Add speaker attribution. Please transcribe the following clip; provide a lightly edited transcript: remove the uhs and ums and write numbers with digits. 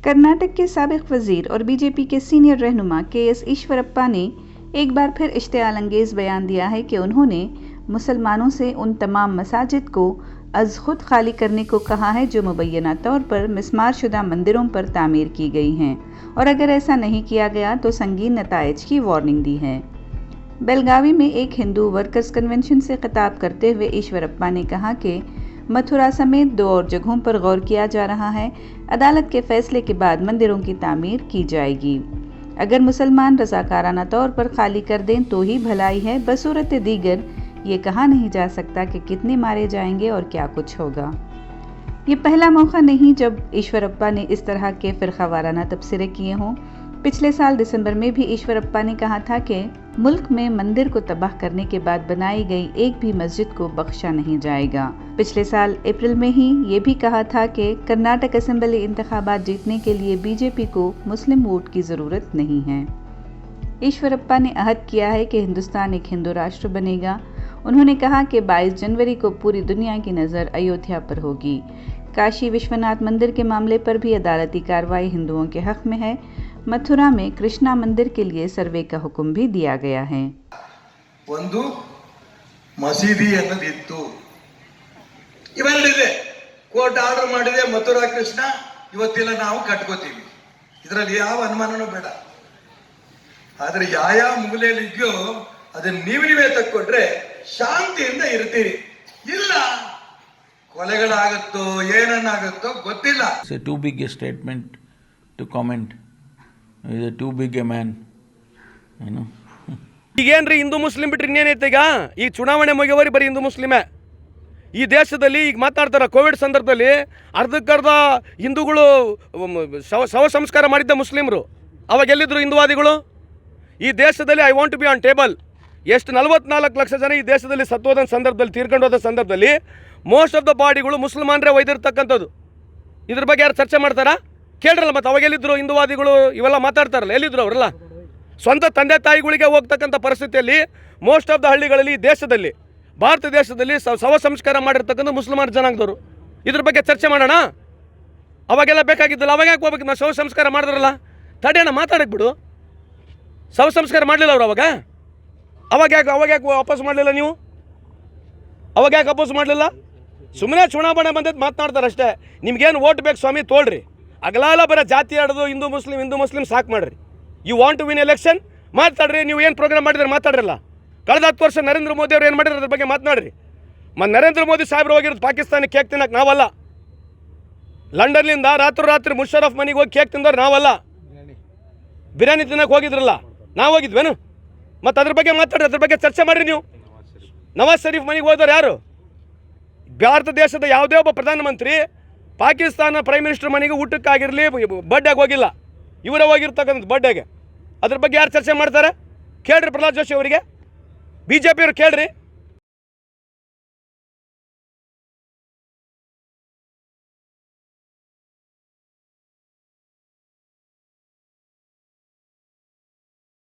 Speaker 1: कर्नाटक के साबिक वजीर और बीजेपी के सीनियर रहनुमा के.एस. ईश्वरप्पा ने एक बार फिर इश्तियाल अंगेज बयान दिया है कि उन्होंने मुसलमानों से उन तमाम मसाजिद को अज खुद खाली करने को कहा है जो मुबैना तौर पर मिस्मार शुदा मंदिरों पर तामीर की गई हैं, और अगर ऐसा नहीं किया गया तो संगीन नताइज की वार्निंग दी है। बेलगावी में एक हिंदू वर्कर्स कन्वेंशन से खिताब करते हुए ईश्वरप्पा ने कहा कि मथुरा समेत 2 और जगहों पर गौर किया जा रहा है। अदालत के फैसले के बाद मंदिरों की तामीर की जाएगी। अगर मुसलमान रज़ाकाराना तौर पर खाली कर दें तो ही भलाई है, बसूरत दीगर ये कहा नहीं जा सकता कि कितने मारे जाएंगे और क्या कुछ होगा। ये पहला मौका नहीं जब ईश्वरप्पा ने इस तरह के फिरकावाराना तबसरे किए हों। पिछले साल दिसंबर में भी ईश्वरप्पा ने कहा था कि मुल्क में मंदिर को तबाह करने के बाद बनाई गई एक भी मस्जिद को बख्शा नहीं जाएगा। पिछले साल अप्रैल में ही ये भी कहा था कि कर्नाटक असेंबली इंतखाबात जीतने के लिए बीजेपी को मुस्लिम वोट की ज़रूरत नहीं है। ईश्वरप्पा ने अहद किया है कि हिंदुस्तान एक हिंदू राष्ट्र बनेगा। उन्होंने कहा कि 22 जनवरी को पूरी दुनिया की नज़र अयोध्या पर होगी। काशी विश्वनाथ मंदिर के मामले पर भी अदालती कार्रवाई हिंदुओं के हक में है। मथुरा में कृष्णा मंदिर के लिए सर्वे का हुक्म भी दिया गया है।
Speaker 2: ಒಂದು ಮಸೀದಿ ಅನ್ನೋದಿತ್ತು, ಇವೆರಡಿದೆ. ಕೋರ್ಟ್ ಆರ್ಡರ್ ಮಾಡಿದೆ ಮಥುರಾ ಕೃಷ್ಣ, ಇವತ್ತೆಲ್ಲ ನಾವು ಕಟ್ಕೋತೀವಿ, ಇದರಲ್ಲಿ ಯಾವ ಅನುಮಾನನೂ ಬೇಡ. ಆದ್ರೆ ಯಾವ ಮೂಲೆಯಲ್ಲಿದೆಯೋ ಅದನ್ನ ನೀವೇ ತಕ್ಕೊಂಡ್ರೆ ಶಾಂತಿಯಿಂದ ಇರ್ತೀರಿ. ಇಲ್ಲ ಕೊಲೆಗಳಾಗುತ್ತೋ ಏನನ್ನಾಗುತ್ತೋ ಗೊತ್ತಿಲ್ಲ.
Speaker 3: It's too big a statement to comment. He's too big a man, you know.
Speaker 4: ಈಗೇನ್ರಿ ಹಿಂದೂ ಮುಸ್ಲಿಂ ಬಿಟ್ರೆ ಇನ್ನೇನೈತೆ? ಈಗ ಚುನಾವಣೆ ಮುಗಿಯವರಿ ಬರೀ ಹಿಂದೂ ಮುಸ್ಲಿಮೇ ಈ ದೇಶದಲ್ಲಿ. ಈಗ ಮಾತಾಡ್ತಾರೆ ಕೋವಿಡ್ ಸಂದರ್ಭದಲ್ಲಿ ಅರ್ಧಕ್ಕರ್ಧ ಹಿಂದೂಗಳು ಶವ ಸಂಸ್ಕಾರ ಮಾಡಿದ್ದ ಮುಸ್ಲಿಮರು. ಅವಾಗ ಎಲ್ಲಿದ್ರು ಹಿಂದೂವಾದಿಗಳು? ಈ ದೇಶದಲ್ಲಿ I want to be on table. ಎಷ್ಟು 44 ಲಕ್ಷ ಜನ ಈ ದೇಶದಲ್ಲಿ ಸತ್ತೋದ ಸಂದರ್ಭದಲ್ಲಿ, ತೀರ್ಕೊಂಡು ಹೋದ ಸಂದರ್ಭದಲ್ಲಿ ಮೋಸ್ಟ್ ಆಫ್ ದ ಬಾಡಿಗಳು ಮುಸಲ್ಮಾನರೇ ಒಯ್ದಿರ್ತಕ್ಕಂಥದ್ದು. ಇದ್ರ ಬಗ್ಗೆ ಯಾರು ಚರ್ಚೆ ಮಾಡ್ತಾರಾ? ಕೇಳ್ರಲ್ಲ. ಮತ್ತು ಅವಾಗ ಎಲ್ಲಿದ್ರು ಹಿಂದೂವಾದಿಗಳು? ಇವೆಲ್ಲ ಮಾತಾಡ್ತಾರಲ್ಲ, ಎಲ್ಲಿದ್ರು ಅವರೆಲ್ಲ? ಸ್ವಂತ ತಂದೆ ತಾಯಿಗಳಿಗೆ ಹೋಗ್ತಕ್ಕಂಥ ಪರಿಸ್ಥಿತಿಯಲ್ಲಿ ಮೋಸ್ಟ್ ಆಫ್ ದ ಹಳ್ಳಿಗಳಲ್ಲಿ ದೇಶದಲ್ಲಿ, ಭಾರತ ದೇಶದಲ್ಲಿ ಶವ ಸಂಸ್ಕಾರ ಮಾಡಿರ್ತಕ್ಕಂಥ ಮುಸಲ್ಮಾನ ಜನಾಂಗದವರು. ಇದ್ರ ಬಗ್ಗೆ ಚರ್ಚೆ ಮಾಡೋಣ. ಅವಾಗೆಲ್ಲ ಬೇಕಾಗಿದ್ದಲ್ಲ, ಅವಾಗ ಯಾಕೆ ಹೋಗ್ಬೇಕು? ನಾವು ಶವ ಸಂಸ್ಕಾರ ಮಾಡಿದ್ರಲ್ಲ, ತಡೆಯೋಣ, ಮಾತಾಡಕ್ಕೆ ಬಿಡು. ಶವ ಸಂಸ್ಕಾರ ಮಾಡಲಿಲ್ಲ ಅವರು ಅವಾಗ ಯಾಕೆ ವಾಪಸ್ ಮಾಡಲಿಲ್ಲ ನೀವು? ಅವಾಗ ಯಾಕೆ ವಾಪಸ್ ಮಾಡಲಿಲ್ಲ? ಸುಮ್ಮನೆ ಚುನಾವಣೆ ಬಂದದ್ದು ಮಾತನಾಡ್ತಾರೆ ಅಷ್ಟೇ. ನಿಮ್ಗೇನು ಓಟ್ ಬೇಕು ಸ್ವಾಮಿ ತೋಳ್ರಿ. ಅಗಲಾಲ ಬರೋ ಜಾತಿ ಆಡೋದು ಹಿಂದೂ ಮುಸ್ಲಿಂ ಸಾಕು ಮಾಡ್ರಿ. You want to win election ಮಾತಾಡ್ರಿ. ನೀವು ಏನು ಪ್ರೋಗ್ರಾಮ್ ಮಾಡಿದ್ರೆ ಮಾತಾಡ್ರಲ್ಲ. ಕಳೆದ 10 ವರ್ಷ ನರೇಂದ್ರ ಮೋದಿ ಅವ್ರು ಏನು ಮಾಡಿದ್ರು ಅದ್ರ ಬಗ್ಗೆ ಮಾತನಾಡ್ರಿ. ನರೇಂದ್ರ ಮೋದಿ ಸಾಹೇಬ್ರು ಹೋಗಿರೋದು ಪಾಕಿಸ್ತಾನಕ್ಕೆ ಕೇಕ್ ತಿನ್ನಕ್ಕೆ ನಾವಲ್ಲ. ಲಂಡನ್ನಿಂದ ರಾತ್ರಿ ಮುಷರಫ್ ಮನೆಗೆ ಹೋಗಿ ಕೇಕ್ ತಿಂದವ್ರು ನಾವಲ್ಲ. ಬಿರಿಯಾನಿ ತಿನ್ನಕ್ಕೆ ಹೋಗಿದ್ರಲ್ಲ, ನಾವು ಹೋಗಿದ್ವೇನು? ಮತ್ತು ಅದ್ರ ಬಗ್ಗೆ ಮಾತಾಡ್ರಿ, ಅದ್ರ ಬಗ್ಗೆ ಚರ್ಚೆ ಮಾಡಿರಿ. ನೀವು ನವಾಜ್ ಶರೀಫ್ ಮನೆಗೆ ಹೋದವ್ರು ಯಾರು? ಭಾರತ ದೇಶದ ಯಾವುದೇ ಒಬ್ಬ ಪ್ರಧಾನಮಂತ್ರಿ ಪಾಕಿಸ್ತಾನ ಪ್ರೈಮ್ ಮಿನಿಸ್ಟರ್ ಮನೆಗೆ ಊಟಕ್ಕಾಗಿರಲಿ ಬರ್ಡೇಗೆ ಹೋಗಿಲ್ಲ. ಇವರೇ ಹೋಗಿರ್ತಕ್ಕಂಥ ಬರ್ಡೇಗೆ. ಅದ್ರ ಬಗ್ಗೆ ಯಾರು ಚರ್ಚೆ ಮಾಡ್ತಾರೆ? ಕೇಳ್ರಿ ಪ್ರಹ್ಲಾದ್ ಜೋಶಿ ಅವರಿಗೆ, BJP ಅವ್ರು ಕೇಳ್ರಿ.